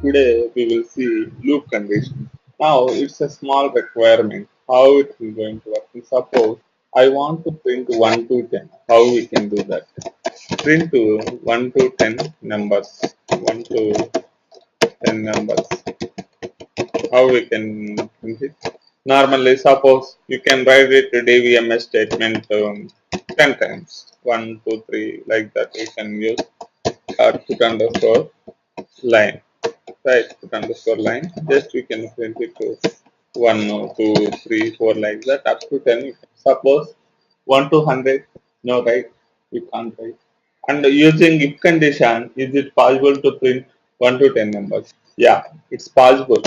today we will see loop condition. Now it's a small requirement. How it is going to work? Suppose I want to print 1 to 10. How we can do that? Print to 1 to 10 numbers. 1 to 10 numbers. How we can print it? Normally, suppose you can write it to DVMS statement 10 times. 1, 2, 3, like that you can use put underscore line. Right, put underscore line. Just we can print it to 1, 2, 3, 4 like that up to 10. Suppose 1 to 100. No, right? We can't write. And using if condition, is it possible to print 1 to 10 numbers? Yeah, it's possible.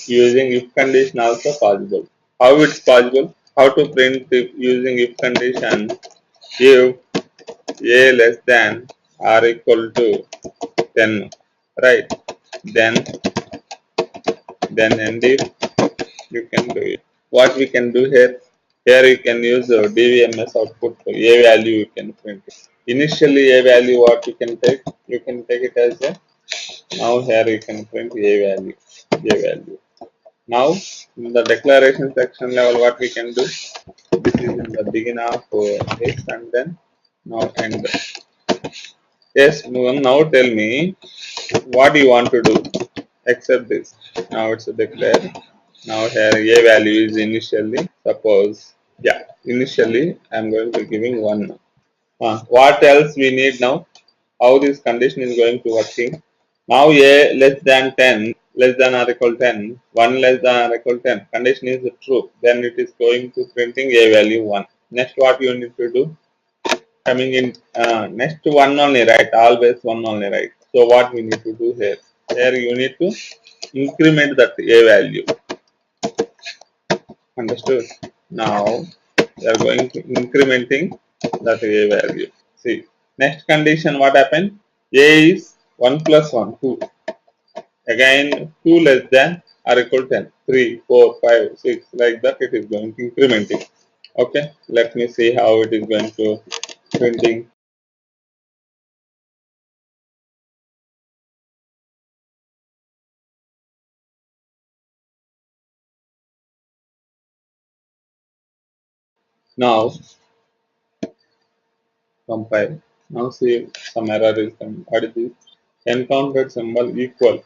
Using if condition also possible. How it's possible? How to print if using if condition? If a less than or equal to 10, right? Then and if you can do it. What we can do here? Here you can use the DVMS output. A value you can print it. Initially a value what you can take? You can take it as a, now here you can print a value. Now in the declaration section level what we can do? This is in the beginning of this and then now end. Yes, now tell me what do you want to do except this. Now it's a declare. Now here a value is initially, suppose, yeah, initially I'm going to giving 1 now. What else we need now? How this condition is going to working? Now a less than 10, less than or equal 10, 1 less than or equal 10, condition is true, then it is going to printing a value 1. Next what you need to do? Coming in next one only, right? Always one only, right? So what we need to do here? Here you need to increment that a value. Understood? Now we are going to incrementing that a value. See, next condition what happened? A is 1 plus 1, 2. Again 2 less than or equal 10. 3, 4, 5, 6, like that it is going to incrementing. Okay, let me see how it is going to printing. Now compile. Now see some error is coming. What is this? Encountered symbol equal.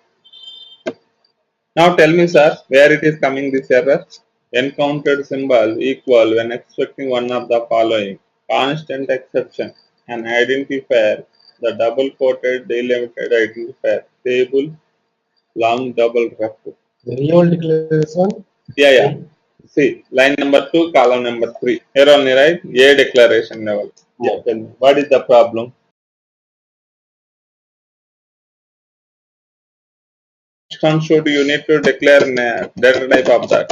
Now tell me, sir, where it is coming this error? Encountered symbol equal when expecting one of the following: constant exception, an identifier, the double quoted delimited identifier, table, long double ref. The old declaration. Yeah. See, line number 2, column number 3. Here only, right? A declaration level. Yeah. Tell me, what is the problem? Should you need to declare data type of that.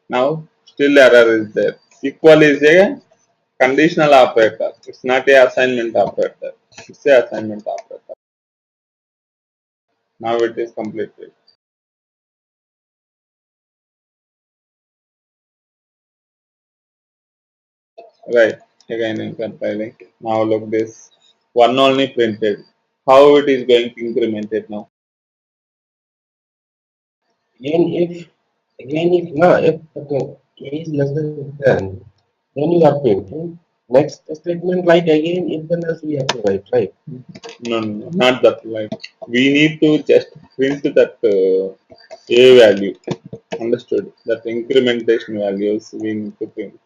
Now still error is there. Equal is a conditional operator. It's not a assignment operator. It's a assignment operator. Now it is completed. Right. Again in compiling. Now look this. One only printed. How it is going to increment it now? If A is less than 10, then you are printing. Next statement, like again, if then else we have to write, right? No, not that line. We need to just print that a value. Understood? That incrementation values we need to print.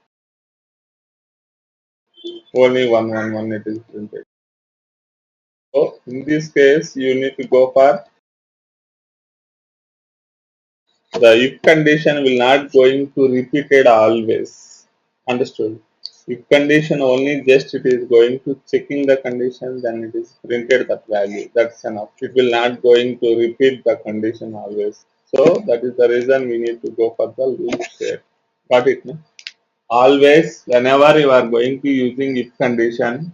Only 111 it is printed. So in this case, you need to go for the if condition will not going to repeated always. Understood? If condition only just it is going to checking the condition, then it is printed that value. That's enough. It will not going to repeat the condition always. So that is the reason we need to go for the loop here. Got it? No? Always whenever you are going to using if condition,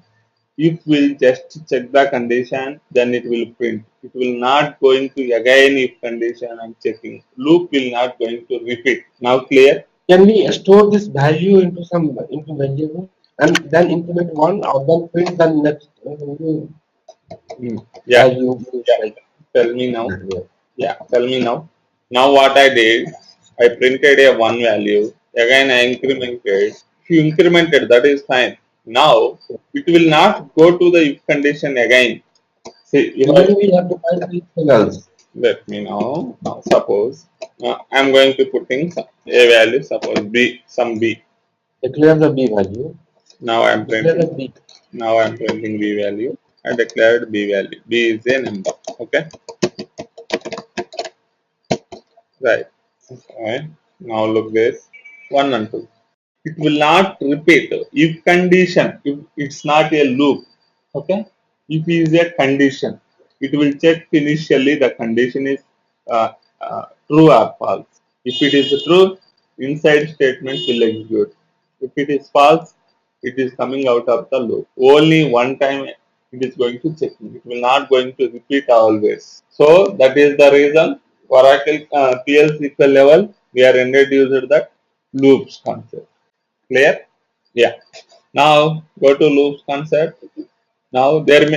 if will just check the condition, then it will print. It will not going to again if condition and checking. Loop will not going to repeat. Now clear? Can we store this value into some variable and then increment one or then print the next Yeah. value? Yeah. Tell me now. Yeah, tell me now. Now what I did, I printed a one value. Again I incremented. If you incremented, that is fine. Now it will not go to the if condition again. See, you have. Again, we have to find something else. Let me know. Now suppose I'm going to putting a value. Suppose b, some b. Declare the B value. Now I'm Declare printing. the B. Now I'm printing b value. I declared b value. B is a number. Okay. Right. Alright. Now look this. 1 and 2. It will not repeat if condition. If it's not a loop. Okay. If it is a condition, it will check initially the condition is true or false. If it is true, inside statement will execute. If it is false, it is coming out of the loop. Only one time it is going to check. It will not going to repeat always. So that is the reason Oracle PL SQL level we are introduced that loops concept. Clear? Yeah. Now go to loops concept. Now there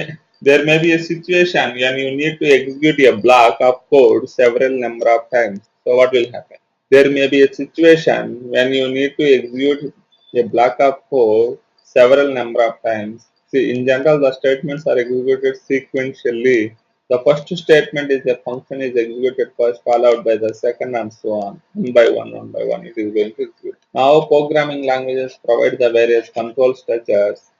may be a situation when you need to execute a block of code several number of times. So what will happen? There may be a situation when you need to execute a block of code several number of times. See, in general, the statements are executed sequentially. The first statement is a function is executed first, followed by the second, and so on. One by one, it is going to execute. Now, programming languages provide the various control structures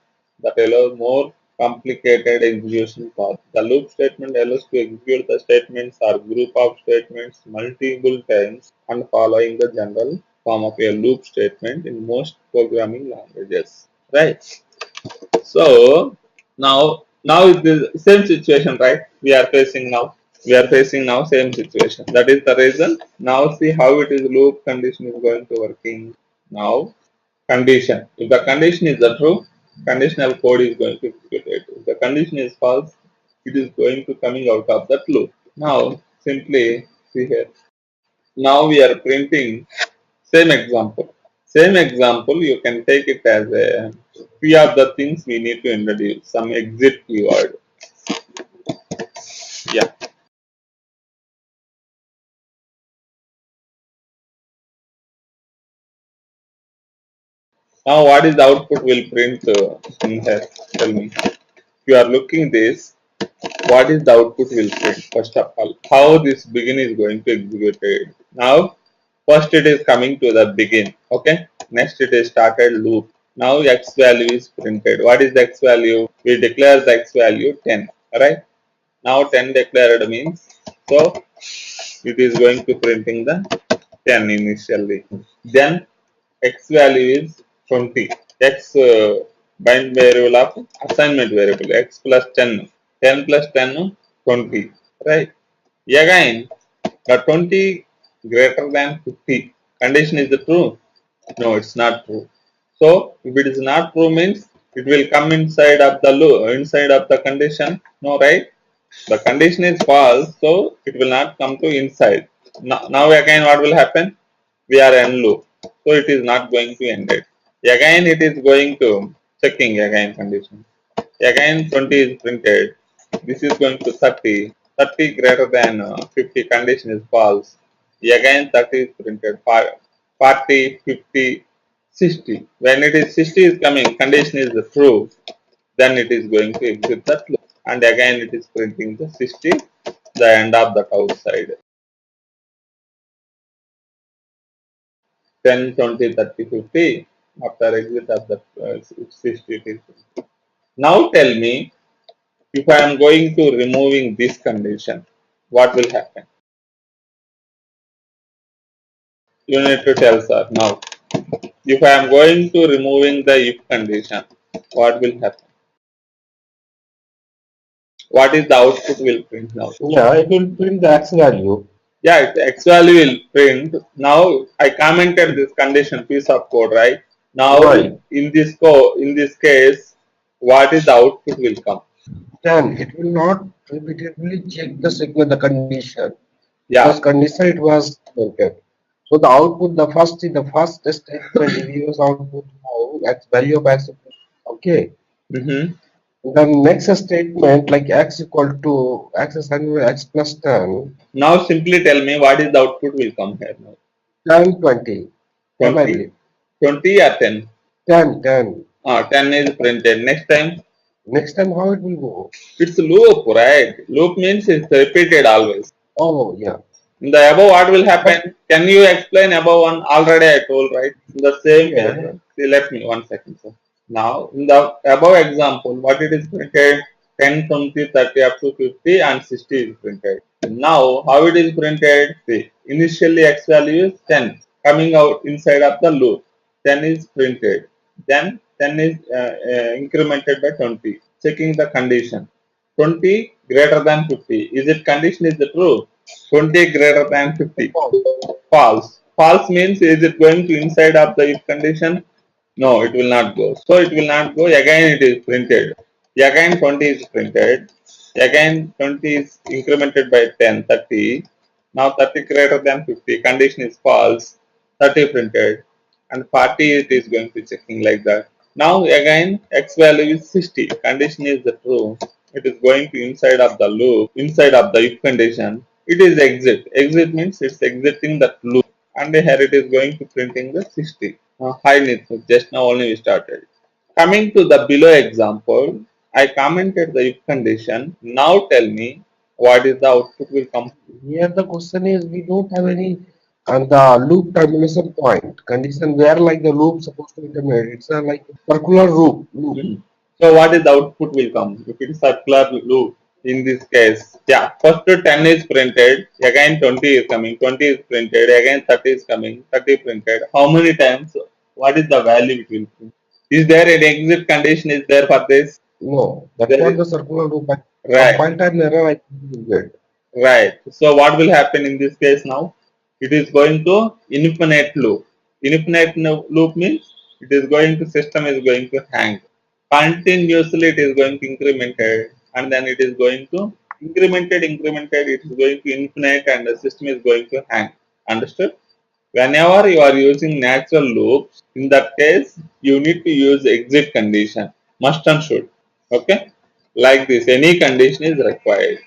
that allow more complicated execution path. The loop statement allows to execute the statements or group of statements multiple times and following the general form of a loop statement in most programming languages. Right. So now it is the same situation, right? We are facing now. We are facing now same situation. That is the reason. Now see how it is loop condition is going to working. Now condition. If the condition is the true, conditional code is going to execute it. If the condition is false, it is going to coming out of that loop. Now simply see here. Now we are printing same example. Same example, you can take it as a few of the things we need to introduce. Some exit keyword. Yeah. Now what is the output will print in here? Tell me. If you are looking this, what is the output will print first of all? How this begin is going to execute it. Now first it is coming to the begin. Okay. Next it is started loop. Now x value is printed. What is the x value? We declare the x value 10. Right. Now 10 declared means so it is going to printing the 10 initially. Then x value is 20. X bind variable of assignment variable x plus 10. 10 plus 10 20. Right. Again the 20 greater than 50. Condition is true? No, it's not true. So if it is not true means it will come inside of the loop, inside of the condition. No, right? The condition is false, so it will not come to inside. Now again what will happen? We are in loop, so it is not going to end it. Again it is going to checking again condition. Again 20 is printed. This is going to 30. 30 greater than 50 condition is false. Again 30 is printed. 40, 50, 60. When it is 60 is coming, condition is true. Then it is going to exit that loop. And again it is printing the 60, the end of that outside. 10, 20, 30, 50. After exit of that 60 it is. Now tell me, if I am going to removing this condition, what will happen? You need to tell sir now. If I am going to removing the if condition, what will happen? What is the output will print now? Yeah, it will print the X value. Yeah, X value will print. Now I commented this condition piece of code, right? Now Right. in this case, what is the output will come? Then it will not repeatedly check the sequence, the condition. Yeah. Because condition it was stated. So the output, the first statement gives output how X value of X. Okay. Mm-hmm. The next statement like x equal to x is equal to x plus 10, Now simply tell me what is the output will come here now. 10, 20. 10, I 20, believe. 20 or 10? 10, 10. 10 is printed. Next time, Next time, how it will go? it's loop, right? Loop means it's repeated always. Oh, yeah. In the above, what will But, happen? Can you explain above one? Already I told, right? In the same yeah. way, see, let me 1 second, sir. Now, in the above example, what it is printed? 10, 20, 30 up to 50 and 60 is printed. Now, how it is printed? See, initially x value is 10 coming out inside of the loop. 10 is printed. Then 10 is incremented by 20. Checking the condition. 20 greater than 50. Is it condition is it true? 20 greater than 50. False. False means is it going to inside of the if condition? No, it will not go. So it will not go. Again it is printed. Again 20 is printed. Again 20 is incremented by 10, 30. Now 30 greater than 50. Condition is false. 30 printed. And 40 it is going to checking like that. Now again x value is 60. Condition is the true. It is going to inside of the loop, inside of the if condition. It is exit. Exit means it's exiting that loop. And here it is going to printing the 60. Hi Nithu, just now only we started. Coming to the below example, I commented the if condition. Now tell me what is the output will come. Here the question is we don't have any and the loop termination point condition where like the loop supposed to terminate. It's a like circular loop. So what is the output will come? If it is circular loop in this case, yeah, first 10 is printed, again 20 is coming, 20 is printed, again 30 is coming, 30 printed. How many times? What is the value it will print? Is there an exit condition is there for this? No, that's There not is, the circular loop. right. Compile time error I think you will get. Right. So what will happen in this case now? It is going to infinite loop. Infinite loop means it is going to system is going to hang. Continuously it is going to incremented and then it is going to incremented, it is going to infinite and the system is going to hang. Understood? Whenever you are using natural loops, in that case you need to use exit condition. Must and should. Okay? Like this, any condition is required.